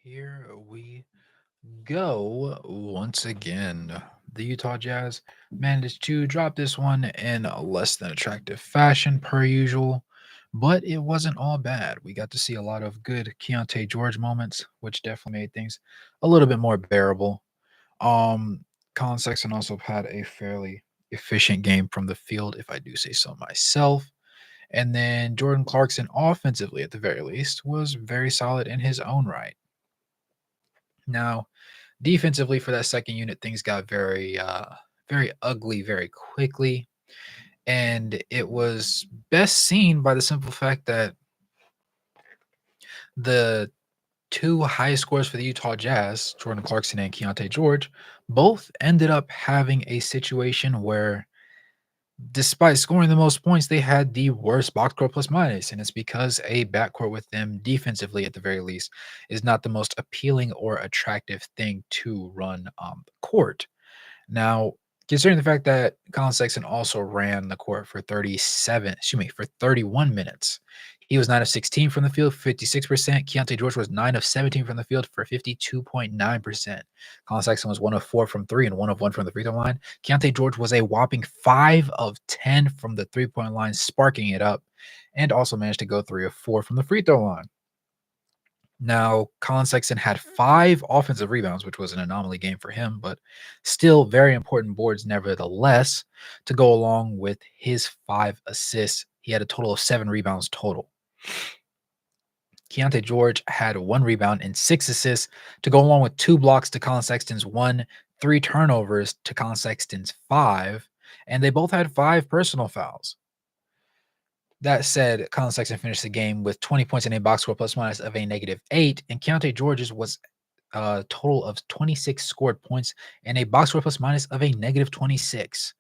Here we go once again. The Utah Jazz managed to drop this one in a less than attractive fashion, per usual, but it wasn't all bad. We got to see a lot of good Keyonte George moments, which definitely made things a little bit more bearable. Um, Colin Sexton also had a fairly efficient game from the field, if I do say so myself. And then Jordan Clarkson, offensively at the very least, was very solid in his own right. Now, defensively for that second unit, things got very ugly very quickly, and it was best seen by the simple fact that the two highest scores for the Utah Jazz, Jordan Clarkson and Keyonte George, both ended up having a situation where despite scoring the most points, they had the worst box score plus minus, and it's because a backcourt with them defensively, at the very least, is not the most appealing or attractive thing to run on the court. Now, considering the fact that Colin Sexton also ran the court for 31 minutes. He was 9 of 16 from the field, 56%. Keontae George was 9 of 17 from the field for 52.9%. Colin Sexton was 1 of 4 from 3 and 1 of 1 from the free throw line. Keontae George was a whopping 5 of 10 from the three-point line, sparking it up, and also managed to go 3 of 4 from the free throw line. Now, Colin Sexton had 5 offensive rebounds, which was an anomaly game for him, but still very important boards nevertheless to go along with his 5 assists. He had a total of 7 rebounds total. Keyonte George had 1 rebound and 6 assists to go along with 2 blocks to Colin Sexton's 1, 3 turnovers to Colin Sexton's 5, and they both had 5 personal fouls. That said, Colin Sexton finished the game with 20 points and a box score plus minus of a -8, and Keontae George's was a total of 26 scored points and a box score plus minus of a -26.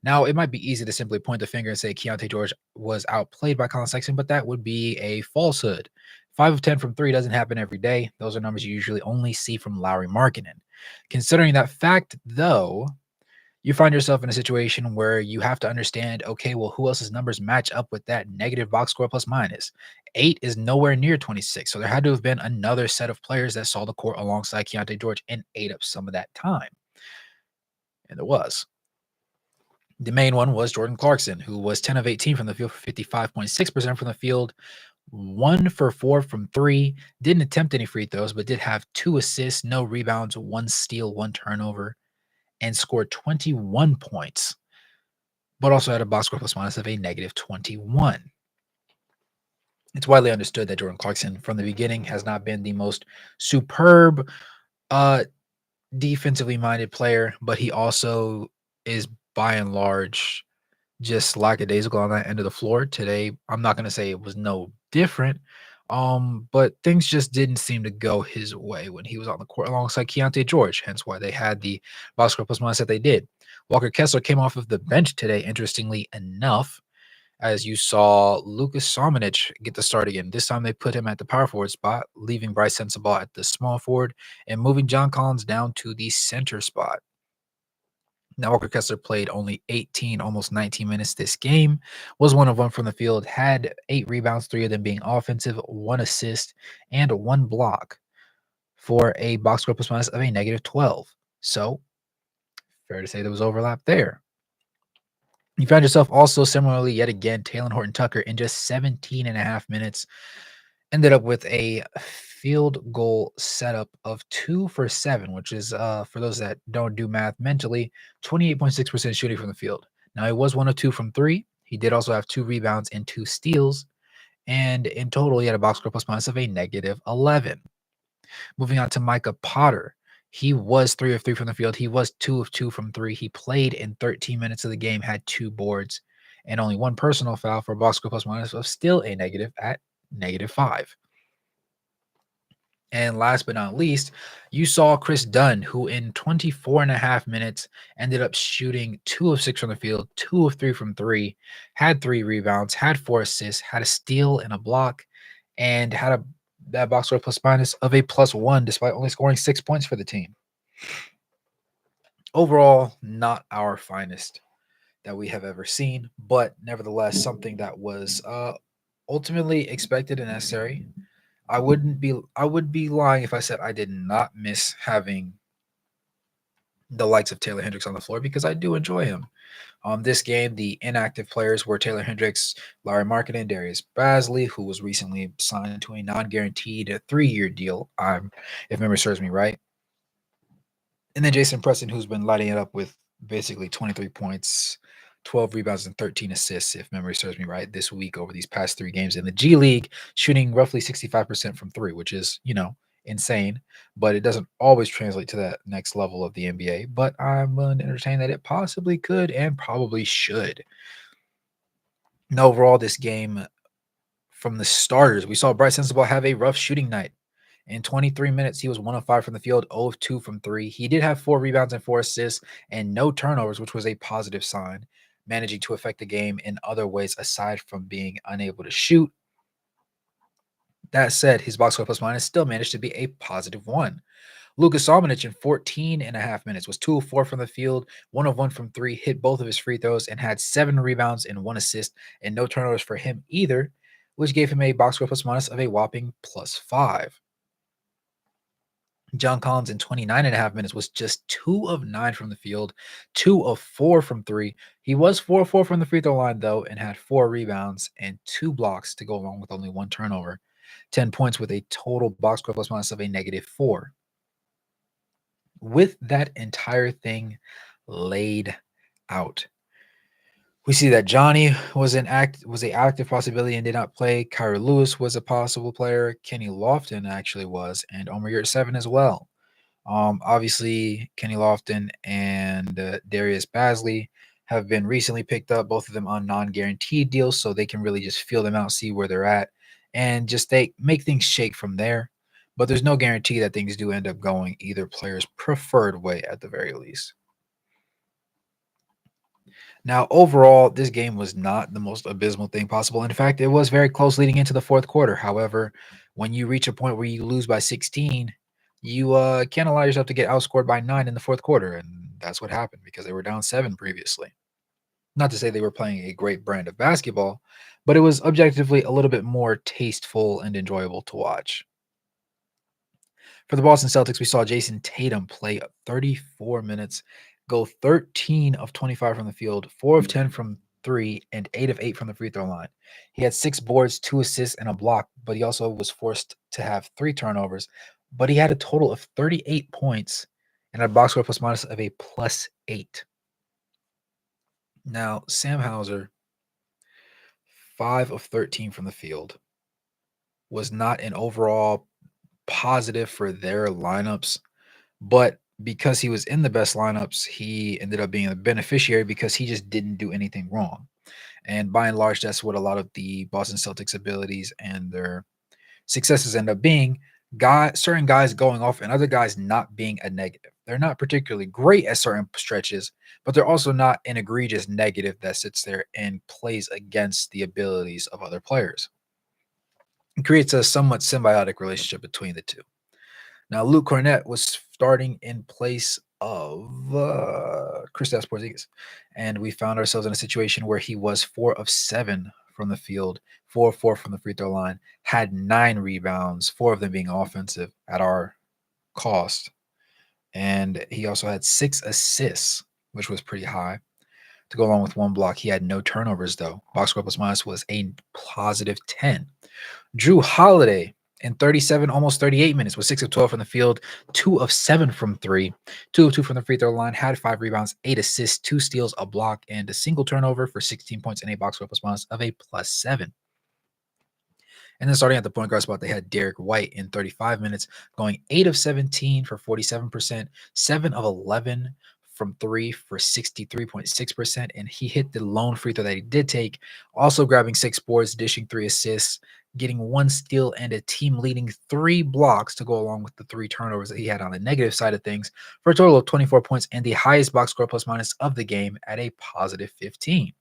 Now, it might be easy to simply point the finger and say Keontae George was outplayed by Colin Sexton, but that would be a falsehood. 5 of 10 from 3 doesn't happen every day. Those are numbers you usually only see from Lowry Markkinen. Considering that fact, though, you find yourself in a situation where you have to understand, okay, well, who else's numbers match up with that negative box score plus minus? 8 is nowhere near 26. So there had to have been another set of players that saw the court alongside Keontae George and ate up some of that time. And there was. The main one was Jordan Clarkson, who was 10 of 18 from the field for 55.6% from the field, 1 for 4 from 3, didn't attempt any free throws, but did have 2 assists, no rebounds, 1 steal, 1 turnover, and scored 21 points, but also had a box score plus minus of a -21. It's widely understood that Jordan Clarkson from the beginning has not been the most superb uh, defensively minded player, but he also is by and large just lackadaisical on that end of the floor. Today, I'm not going to say it was no different, but things just didn't seem to go his way when he was on the court alongside Keontae George, hence why they had the box score plus minus that they did. Walker Kessler came off of the bench today, interestingly enough, as you saw Lucas Samanic get the start again. This time they put him at the power forward spot, leaving Bryce Sensabaugh at the small forward and moving John Collins down to the center spot. Now, Walker Kessler played only 18, almost 19 minutes this game, was 1 of 1 from the field, had 8 rebounds, 3 of them being offensive, 1 assist, and 1 block for a box score plus minus of a -12. So, fair to say there was overlap there. You found yourself also similarly yet again, Taylor Horton Tucker in just 17 and a half minutes ended up with a field goal setup of 2 for 7, which is, for those that don't do math mentally, 28.6% shooting from the field. Now, he was 1 of 2 from 3. He did also have 2 rebounds and 2 steals. And in total, he had a box score plus minus of a -11. Moving on to Micah Potter. He was 3 of 3 from the field. He was 2 of 2 from 3. He played in 13 minutes of the game, had 2 boards, and only 1 personal foul for a box score plus minus of still a negative at -5. And last but not least, you saw Chris Dunn, who in 24 and a half minutes ended up shooting 2 of 6 from the field, 2 of 3 from 3, had 3 rebounds, had 4 assists, had a steal and a block, and had that box score plus minus of a +1 despite only scoring 6 points for the team. Overall, not our finest that we have ever seen, but nevertheless something that was ultimately expected and necessary. I would be lying if I said I did not miss having the likes of Taylor Hendricks on the floor because I do enjoy him. This game, the inactive players were Taylor Hendricks, Larry Markkinen, Darius Bazley, who was recently signed to a non-guaranteed 3-year deal, if memory serves me right, and then Jason Preston, who's been lighting it up with basically 23 points, 12 rebounds, and 13 assists, if memory serves me right, this week over these past 3 games in the G League, shooting roughly 65% from three, which is, insane, but it doesn't always translate to that next level of the NBA. But I'm willing to entertain that it possibly could and probably should. And overall, this game, from the starters, we saw Bryce Sensabaugh have a rough shooting night. In 23 minutes, he was 1 of 5 from the field, 0 of 2 from 3. He did have 4 rebounds and 4 assists and no turnovers, which was a positive sign, managing to affect the game in other ways aside from being unable to shoot. That said, his box score plus minus still managed to be a positive 1. Lucas Salmonic in 14 and a half minutes was 2 of 4 from the field, 1 of 1 from 3, hit both of his free throws, and had 7 rebounds and 1 assist, and no turnovers for him either, which gave him a box score plus minus of a whopping plus 5. John Collins in 29 and a half minutes was just 2 of 9 from the field, 2 of 4 from 3. He was 4 of 4 from the free throw line, though, and had 4 rebounds and 2 blocks to go along with only 1 turnover. 10 points with a total box score plus minus of a negative 4. With that entire thing laid out, we see that Johnny was an active possibility and did not play. Kyra Lewis was a possible player. Kenny Lofton actually was, and Omer Yurtseven as well. Obviously, Kenny Lofton and Darius Bazley have been recently picked up, both of them on non-guaranteed deals, so they can really just feel them out, see where they're at, and just make things shake from there. But there's no guarantee that things do end up going either player's preferred way at the very least. Now, overall, this game was not the most abysmal thing possible. In fact, it was very close leading into the fourth quarter. However, when you reach a point where you lose by 16, you can't allow yourself to get outscored by 9 in the fourth quarter. And that's what happened because they were down 7 previously. Not to say they were playing a great brand of basketball, but it was objectively a little bit more tasteful and enjoyable to watch. For the Boston Celtics, we saw Jayson Tatum play 34 minutes, go 13 of 25 from the field, 4 of 10 from 3, and 8 of 8 from the free throw line. He had 6 boards, 2 assists, and a block, but he also was forced to have 3 turnovers. But he had a total of 38 points and a box score plus minus of a plus 8. Now, Sam Hauser, 5 of 13 from the field, was not an overall positive for their lineups. But because he was in the best lineups, he ended up being a beneficiary because he just didn't do anything wrong. And by and large, that's what a lot of the Boston Celtics abilities and their successes end up being. Certain guys going off and other guys not being a negative. They're not particularly great at certain stretches, but they're also not an egregious negative that sits there and plays against the abilities of other players. It creates a somewhat symbiotic relationship between the two. Now, Luke Cornett was starting in place of Kristaps Porzingis, and we found ourselves in a situation where he was 4 of 7 from the field, 4 of 4 from the free throw line, had 9 rebounds, 4 of them being offensive at our cost, and he also had 6 assists, which was pretty high. To go along with 1 block, he had no turnovers though. Box score plus minus was a positive 10. Drew Holiday in 37, almost 38 minutes was 6 of 12 from the field, 2 of 7 from 3, 2 of 2 from the free throw line, had 5 rebounds, 8 assists, 2 steals, a block, and a single turnover for 16 points and a box score plus minus of a plus 7. And then starting at the point guard spot, they had Derek White in 35 minutes, going 8 of 17 for 47%, 7 of 11 from 3 for 63.6%. And he hit the lone free throw that he did take, also grabbing 6 boards, dishing 3 assists, getting 1 steal, and a team leading 3 blocks to go along with the 3 turnovers that he had on the negative side of things for a total of 24 points and the highest box score plus minus of the game at a positive 15.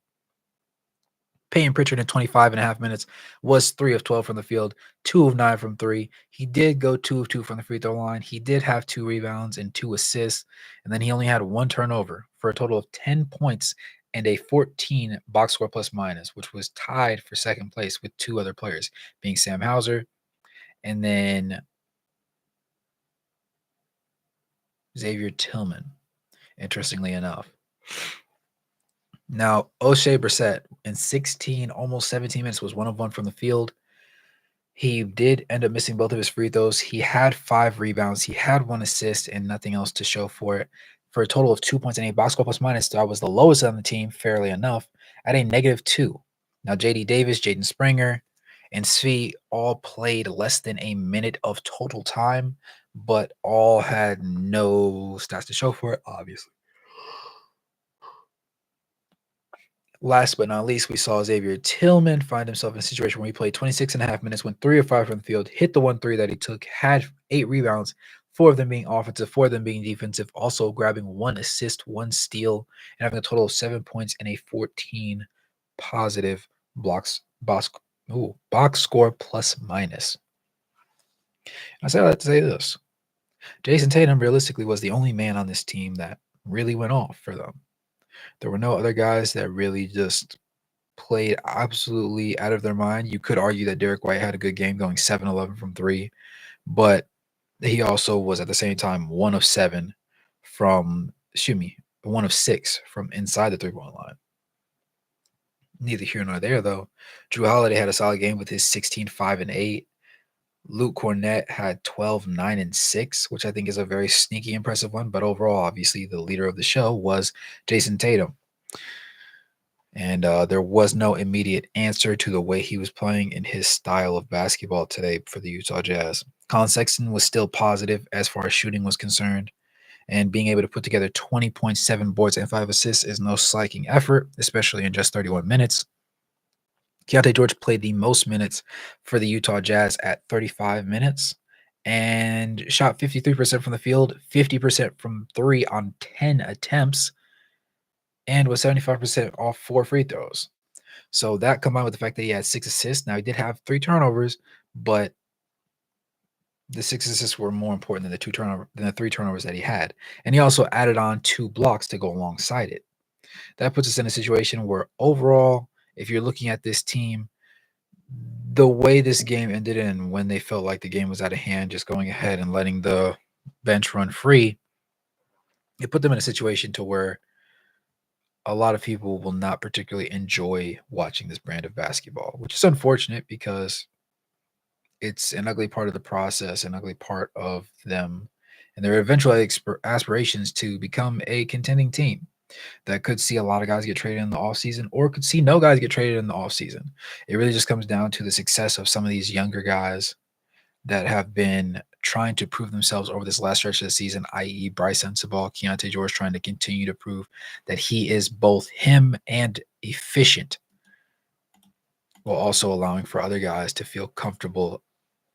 Peyton Pritchard in 25 and a half minutes was 3 of 12 from the field, 2 of 9 from 3. He did go 2 of 2 from the free throw line. He did have 2 rebounds and 2 assists, and then he only had 1 turnover for a total of 10 points and a 14 box score plus minus, which was tied for second place with 2 other players, being Sam Hauser and then Xavier Tillman, interestingly enough. Now, O'Shea Brissett in 16, almost 17 minutes was 1 of 1 from the field. He did end up missing both of his free throws. He had 5 rebounds. He had 1 assist and nothing else to show for it, for a total of 2 points and 8 box score plus minus. That was the lowest on the team, fairly enough, at a -2. Now, JD Davis, Jaden Springer, and Svi all played less than a minute of total time, but all had no stats to show for it, obviously. Last but not least, we saw Xavier Tillman find himself in a situation where he played 26 and a half minutes, went 3 of 5 from the field, hit the 1 3 that he took, had 8 rebounds, 4 of them being offensive, 4 of them being defensive, also grabbing 1 assist, 1 steal, and having a total of 7 points and a 14 positive box score plus minus. I say that to say this. Jayson Tatum realistically was the only man on this team that really went off for them. There were no other guys that really just played absolutely out of their mind. You could argue that Derek White had a good game going 7-11 from 3, but he also was at the same time 1 of 7 from 1 of 6 from inside the 3-point line. Neither here nor there, though. Drew Holiday had a solid game with his 16, 5, and 8. Luke Cornett had 12, 9, and 6, which I think is a very sneaky, impressive one. But overall, obviously, the leader of the show was Jayson Tatum. And there was no immediate answer to the way he was playing in his style of basketball today for the Utah Jazz. Colin Sexton was still positive as far as shooting was concerned, and being able to put together 20.7 boards and 5 assists is no slighting effort, especially in just 31 minutes. Keyonte George played the most minutes for the Utah Jazz at 35 minutes and shot 53% from the field, 50% from 3 on 10 attempts, and was 75% off 4 free throws. So that combined with the fact that he had 6 assists. Now he did have 3 turnovers, but the 6 assists were more important than the 3 turnovers that he had. And he also added on 2 blocks to go alongside it. That puts us in a situation where overall, if you're looking at this team, the way this game ended and when they felt like the game was out of hand, just going ahead and letting the bench run free, it put them in a situation to where a lot of people will not particularly enjoy watching this brand of basketball, which is unfortunate because it's an ugly part of the process, an ugly part of them and their eventual aspirations to become a contending team that could see a lot of guys get traded in the offseason or could see no guys get traded in the offseason. It really just comes down to the success of some of these younger guys that have been trying to prove themselves over this last stretch of the season, i.e. Bryce Sensabaugh, Keyonte George trying to continue to prove that he is both him and efficient, while also allowing for other guys to feel comfortable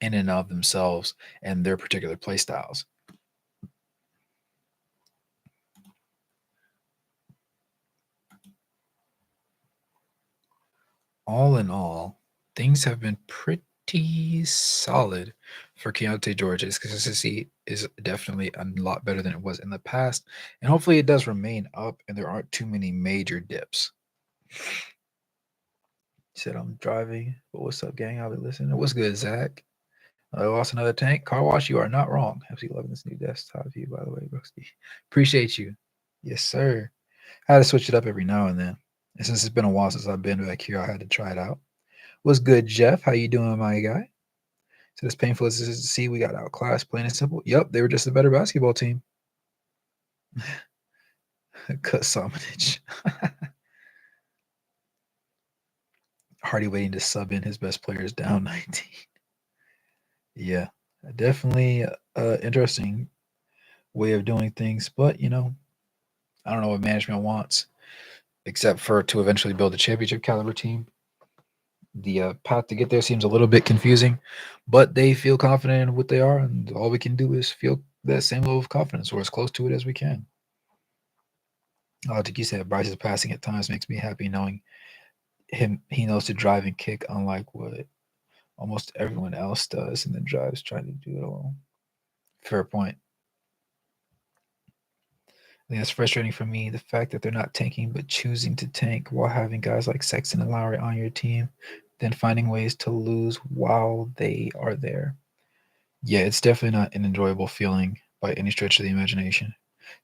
in and of themselves and their particular play styles. All in all, things have been pretty solid for Keyonte George. His consistency is definitely a lot better than it was in the past, and hopefully it does remain up and there aren't too many major dips. He said, I'm driving, but what's up, gang? I'll be listening. What's good, Zach? I lost another tank. Car wash, you are not wrong. Absolutely loving this new desktop view, by the way, Brooksky. Appreciate you. Yes, sir. I had to switch it up every now and then. And since it's been a while since I've been back here, I had to try it out. What's good, Jeff? How you doing, my guy? So as painful as it is to see, we got outclassed, plain and simple. Yep, they were just a better basketball team. Cut Samanich. Hardy waiting to sub in his best players down 19. Yeah, definitely interesting way of doing things. But, I don't know what management wants, except for to eventually build a championship caliber team. The path to get there seems a little bit confusing, but they feel confident in what they are, and all we can do is feel that same level of confidence or as close to it as we can. Like you said, Bryce's passing at times makes me happy knowing he knows to drive and kick, unlike what almost everyone else does, and then drives trying to do it alone. Fair point. I think that's frustrating for me, the fact that they're not tanking but choosing to tank while having guys like Sexton and Lowry on your team, then finding ways to lose while they are there. Yeah, it's definitely not an enjoyable feeling by any stretch of the imagination.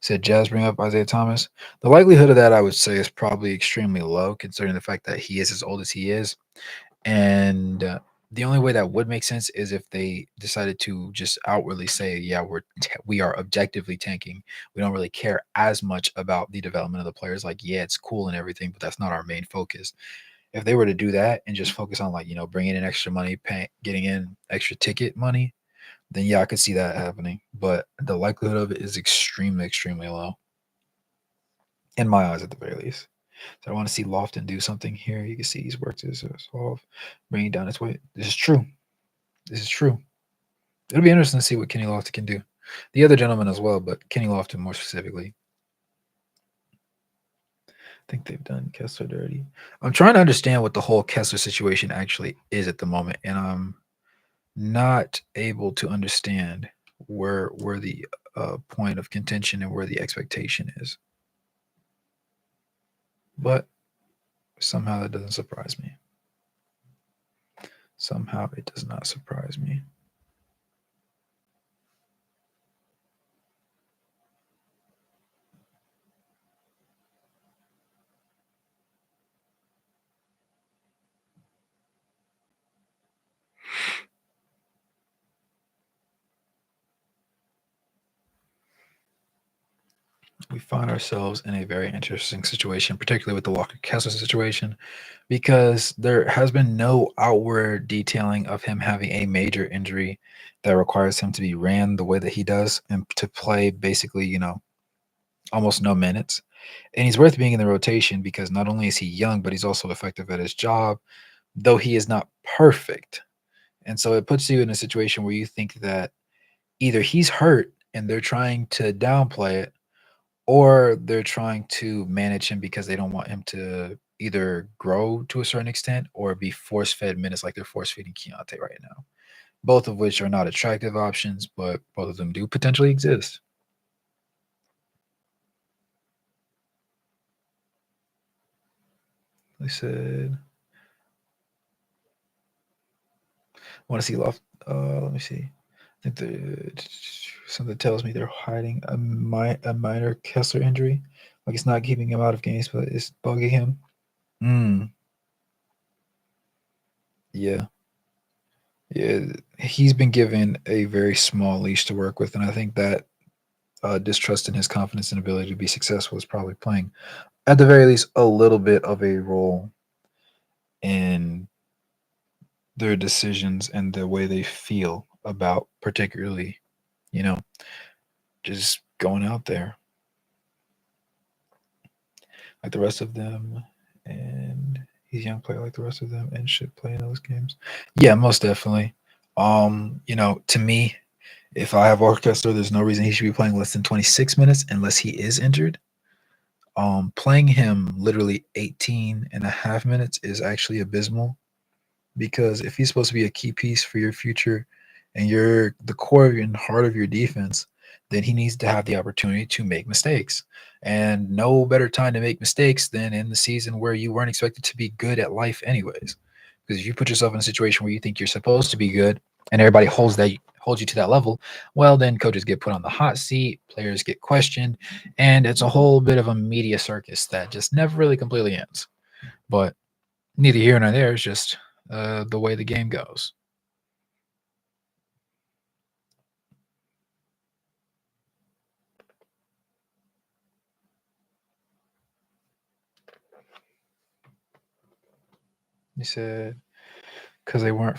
Said Jazz bring up Isaiah Thomas. The likelihood of that, I would say, is probably extremely low, considering the fact that he is as old as he is. And the only way that would make sense is if they decided to just outwardly say, "Yeah, we are objectively tanking. We don't really care as much about the development of the players. Like, yeah, it's cool and everything, but that's not our main focus." If they were to do that and just focus on, like, bringing in extra money, getting in extra ticket money, then yeah, I could see that happening. But the likelihood of it is extremely, extremely low, in my eyes, at the very least. So I want to see Lofton do something here. You can see he's worked his off, bringing down his weight. This is true. This is true. It'll be interesting to see what Kenny Lofton can do. The other gentleman as well, but Kenny Lofton more specifically. I think they've done Kessler dirty. I'm trying to understand what the whole Kessler situation actually is at the moment, and I'm not able to understand where the point of contention and where the expectation is. But somehow that doesn't surprise me. Somehow it does not surprise me. We find ourselves in a very interesting situation, particularly with the Walker Kessler situation, because there has been no outward detailing of him having a major injury that requires him to be ran the way that he does and to play basically, almost no minutes. And he's worth being in the rotation because not only is he young, but he's also effective at his job, though he is not perfect. And so it puts you in a situation where you think that either he's hurt and they're trying to downplay it, or they're trying to manage him because they don't want him to either grow to a certain extent or be force fed minutes like they're force feeding Keontae right now. Both of which are not attractive options, but both of them do potentially exist. They said, want to see Loft. Let me see. I think something tells me they're hiding a minor Kessler injury. Like it's not keeping him out of games, but it's bugging him. Mm, yeah. Yeah, he's been given a very small leash to work with, and I think that distrust in his confidence and ability to be successful is probably playing, at the very least, a little bit of a role in their decisions and the way they feel about, particularly, you know, just going out there like the rest of them, and he's a young player like the rest of them, and should play in those games. Yeah, most definitely. To me, if I have orchestra, there's no reason he should be playing less than 26 minutes unless he is injured. Playing him literally 18 and a half minutes is actually abysmal because if he's supposed to be a key piece for your future and you're the core and heart of your defense, then he needs to have the opportunity to make mistakes. And no better time to make mistakes than in the season where you weren't expected to be good at life, anyways. Because if you put yourself in a situation where you think you're supposed to be good and everybody holds you to that level, well, then coaches get put on the hot seat, players get questioned, and it's a whole bit of a media circus that just never really completely ends. But neither here nor there. It's just the way the game goes. You said because they weren't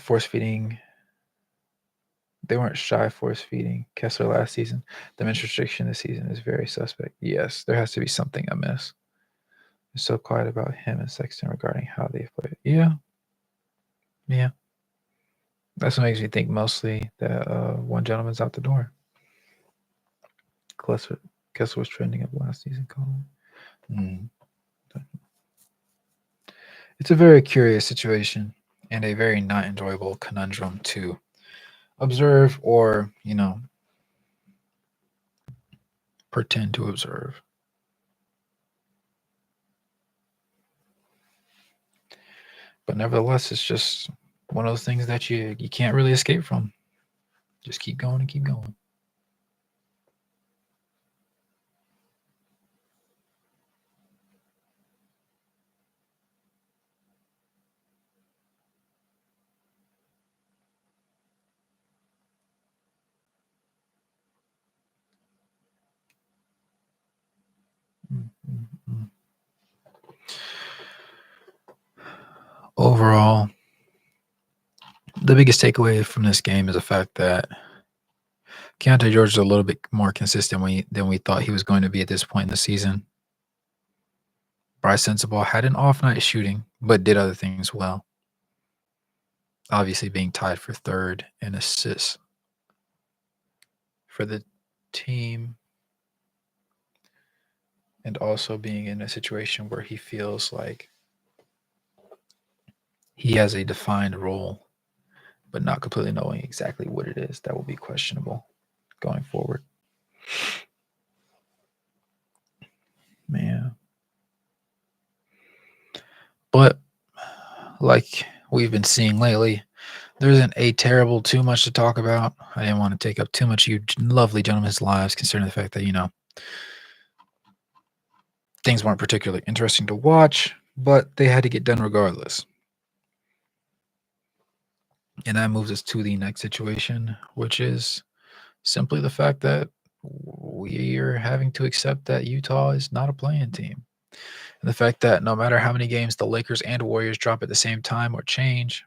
shy force feeding Kessler last season. The men's restriction this season is very suspect. Yes, there has to be something amiss. It's so quiet about him and Sexton regarding how they play. Yeah, yeah. That's what makes me think mostly that one gentleman's out the door. Kessler, Kessler was trending up last season. Colin. Mm. It's a very curious situation and a very not enjoyable conundrum to observe or, pretend to observe. But nevertheless, it's just one of those things that you can't really escape from. Just keep going and keep going. Mm, mm, mm. Overall, the biggest takeaway from this game is the fact that Keyonte George is a little bit more consistent than we thought he was going to be at this point in the season. Bryce Sensabaugh had an off night shooting, but did other things well. Obviously, being tied for third in assists for the team, and also being in a situation where he feels like he has a defined role, but not completely knowing exactly what it is. That will be questionable going forward. Man. But like we've been seeing lately, there isn't a terrible too much to talk about. I didn't want to take up too much of you lovely gentlemen's lives, considering the fact that, things weren't particularly interesting to watch, but they had to get done regardless. And that moves us to the next situation, which is simply the fact that we're having to accept that Utah is not a playing team. And the fact that no matter how many games the Lakers and Warriors drop at the same time or change,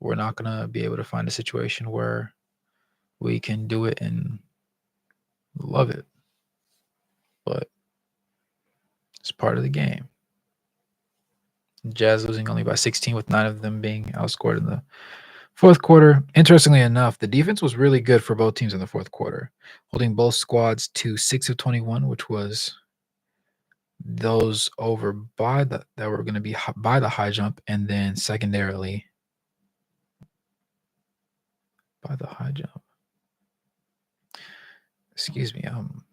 we're not going to be able to find a situation where we can do it and love it. But it's part of the game. Jazz losing only by 16, with 9 of them being outscored in the fourth quarter. Interestingly enough, the defense was really good for both teams in the fourth quarter, holding both squads to 6 of 21, which was those over by that were going to be by the high jump, and then secondarily by the high jump. Excuse me, I'm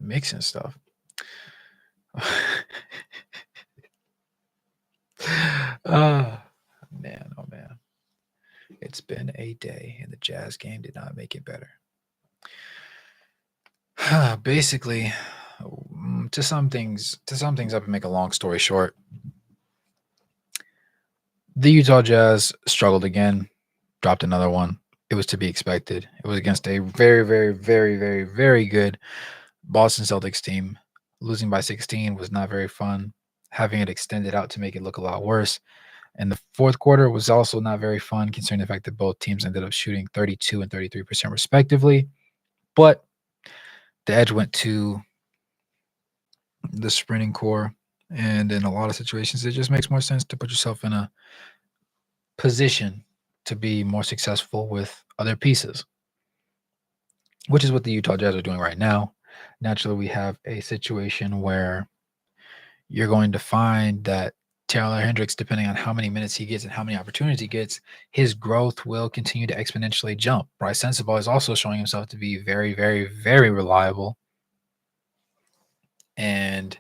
mixing stuff. Man, oh man. It's been a day, and the Jazz game did not make it better. Basically, to sum things up and make a long story short, the Utah Jazz struggled again, dropped another one. It was to be expected. It was against a very, very, very, very, very good Boston Celtics team. Losing by 16 was not very fun. Having it extended out to make it look a lot worse. And the fourth quarter was also not very fun, considering the fact that both teams ended up shooting 32 and 33% respectively. But the edge went to the sprinting core. And in a lot of situations, it just makes more sense to put yourself in a position to be more successful with other pieces, which is what the Utah Jazz are doing right now. Naturally, we have a situation where you're going to find that Taylor Hendricks, depending on how many minutes he gets and how many opportunities he gets, his growth will continue to exponentially jump. Bryce Sensabaugh is also showing himself to be very, very, very reliable. And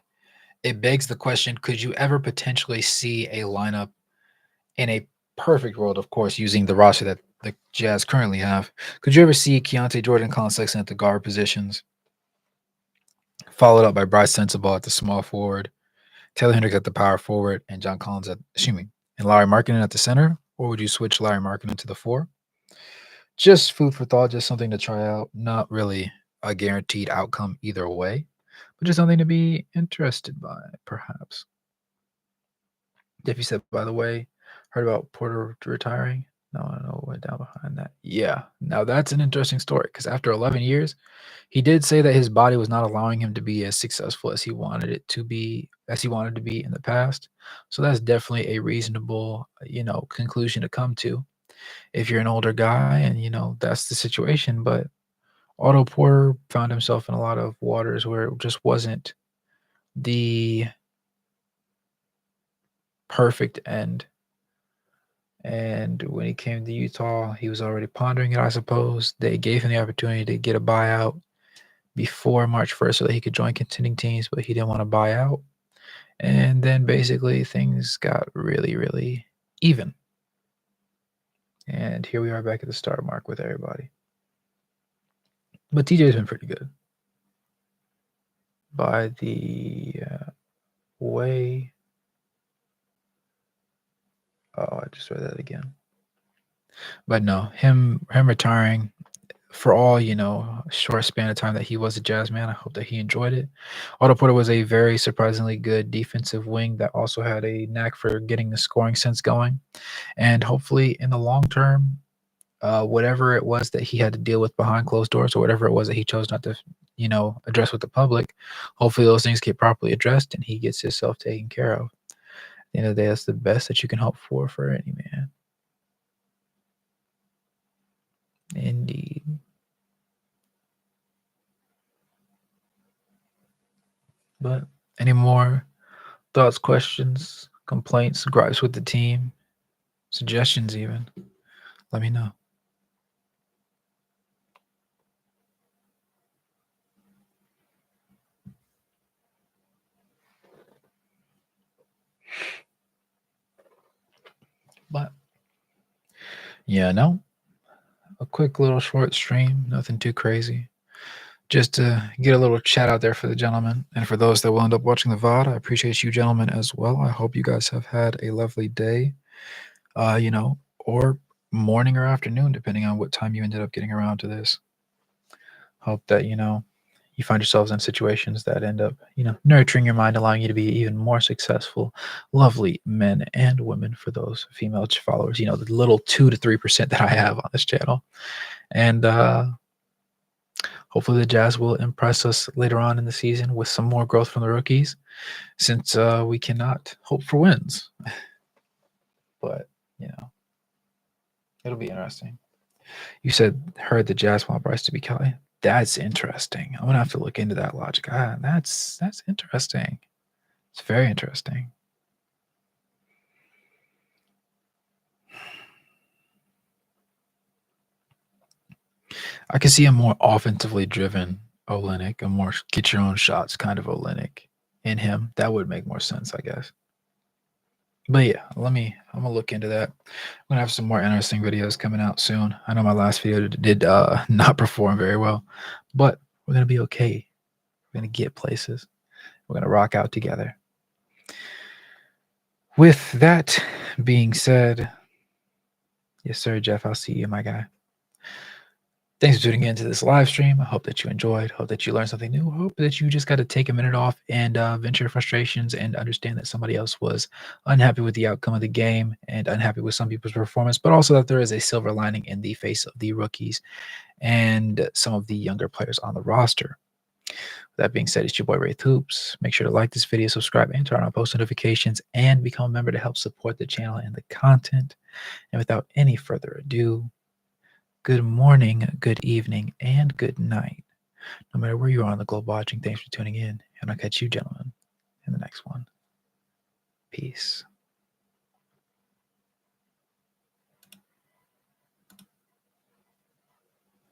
it begs the question, could you ever potentially see a lineup in a perfect world, of course, using the roster that the Jazz currently have? Could you ever see Keyonte George and Colin Sexton at the guard positions, followed up by Bryce Sensabaugh at the small forward, Taylor Hendricks at the power forward, and John Collins and Larry Markkinen at the center? Or would you switch Larry Markkinen to the four? Just food for thought, just something to try out. Not really a guaranteed outcome either way, but just something to be interested by, perhaps. If you said, by the way, heard about Porter retiring? No, I don't know what went down behind that. Yeah, now that's an interesting story because after 11 years, he did say that his body was not allowing him to be as successful as he wanted it to be, as he wanted to be in the past. So that's definitely a reasonable, conclusion to come to if you're an older guy and, that's the situation. But Otto Porter found himself in a lot of waters where it just wasn't the perfect end. And when he came to Utah, he was already pondering it, I suppose. They gave him the opportunity to get a buyout before March 1st so that he could join contending teams, but he didn't want to buy out. And then basically things got really, really even. And here we are back at the start mark with everybody. But TJ's been pretty good. By the way, I just read that again. But no, him retiring for all short span of time that he was a Jazz man. I hope that he enjoyed it. Otto Porter was a very surprisingly good defensive wing that also had a knack for getting the scoring sense going, and hopefully in the long term, whatever it was that he had to deal with behind closed doors, or whatever it was that he chose not to, address with the public, hopefully those things get properly addressed and he gets himself taken care of. At the end of the day, that's the best that you can hope for any man. Indeed. But any more thoughts, questions, complaints, gripes with the team, suggestions even, let me know. But yeah, no, a quick little short stream, nothing too crazy. Just to get a little chat out there for the gentlemen, and for those that will end up watching the VOD, I appreciate you gentlemen as well. I hope you guys have had a lovely day, or morning or afternoon, depending on what time you ended up getting around to this. Hope that, you find yourselves in situations that end up, nurturing your mind, allowing you to be even more successful, lovely men and women for those female followers, the little 2 to 3% that I have on this channel. And hopefully the Jazz will impress us later on in the season with some more growth from the rookies, since we cannot hope for wins. But, it'll be interesting. You heard the Jazz want Bryce to be Kelly. That's interesting. I'm gonna have to look into that logic. That's interesting. It's very interesting. I can see a more offensively driven Olynyk, a more get your own shots kind of Olynyk in him. That would make more sense, I guess. But yeah, I'm gonna look into that. I'm gonna have some more interesting videos coming out soon. I know my last video did not perform very well, but we're gonna be okay. We're gonna get places. We're gonna rock out together. With that being said, yes, sir, Jeff, I'll see you, my guy. Thanks for tuning into this live stream. I hope that you enjoyed. Hope that you learned something new. Hope that you just got to take a minute off and vent your frustrations and understand that somebody else was unhappy with the outcome of the game and unhappy with some people's performance, but also that there is a silver lining in the face of the rookies and some of the younger players on the roster. That being said, it's your boy Wraith Hoops. Make sure to like this video, subscribe, and turn on post notifications, and become a member to help support the channel and the content. And without any further ado, good morning, good evening, and good night. No matter where you are on the globe watching, thanks for tuning in, and I'll catch you gentlemen in the next one. Peace.